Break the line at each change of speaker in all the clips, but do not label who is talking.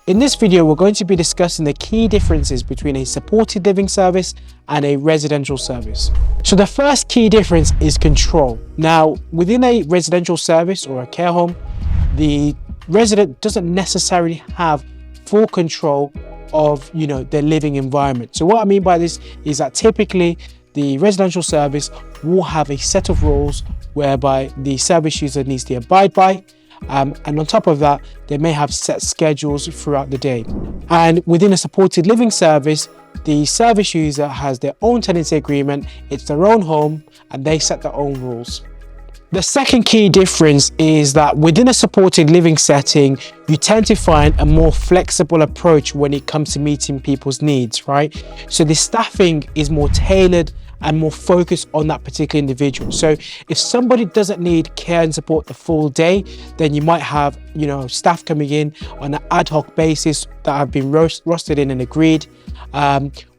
In this video, we're going to be discussing the key differences between a supported living service and a residential service. So the first key difference is control. Now, within a residential service or a care home, the resident doesn't necessarily have full control of, their living environment. So what I mean by this is that typically the residential service will have a set of rules whereby the service user needs to abide by. And on top of that, they may have set schedules throughout the day. And within a supported living service, the service user has their own tenancy agreement, it's their own home, and they set their own rules. The second key difference is that within a supported living setting, you tend to find a more flexible approach when it comes to meeting people's needs, right? So the staffing is more tailored and more focused on that particular individual. So if somebody doesn't need care and support the full day, then you might have, staff coming in on an ad hoc basis that have been rostered in and agreed.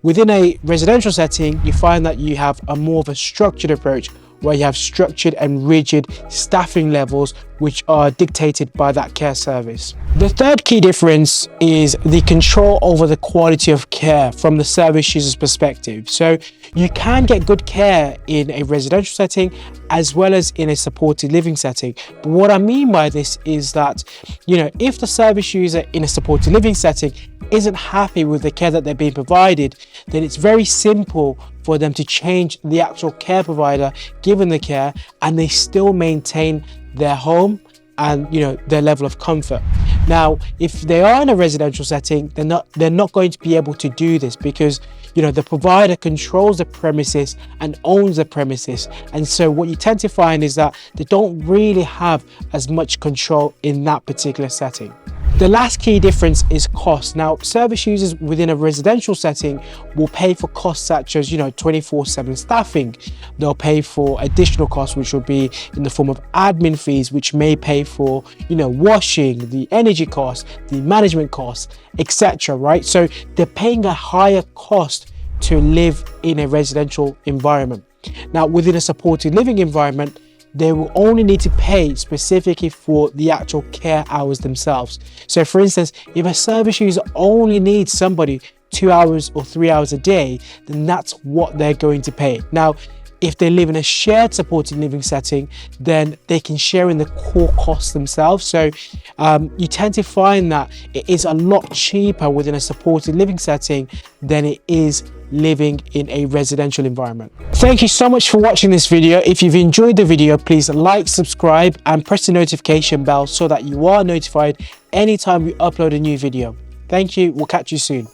Within a residential setting, you find that you have a more of a structured approach where you have structured and rigid staffing levels which are dictated by that care service. The third key difference is the control over the quality of care from the service user's perspective. So you can get good care in a residential setting as well as in a supported living setting. But what I mean by this is that, if the service user in a supported living setting isn't happy with the care that they're being provided, then it's very simple for them to change the actual care provider given the care, and they still maintain their home and their level of comfort. Now, if they are in a residential setting, they're not going to be able to do this because the provider controls the premises and owns the premises, and so what you tend to find is that they don't really have as much control in that particular setting. The last key difference is cost. Now, service users within a residential setting will pay for costs such as 24/7 staffing. They'll pay for additional costs which will be in the form of admin fees, which may pay for washing, the energy costs, the management costs, etc. Right? So they're paying a higher cost to live in a residential environment. Now, within a supported living environment, they will only need to pay specifically for the actual care hours themselves. So for instance, if a service user only needs somebody 2 hours or 3 hours a day, then that's what they're going to pay. Now, if they live in a shared supported living setting, then they can share in the core costs themselves. So you tend to find that it is a lot cheaper within a supported living setting than it is living in a residential environment. Thank you so much for watching this video. If you've enjoyed the video, please like, subscribe and press the notification bell so that you are notified anytime we upload a new video. Thank you. We'll catch you soon.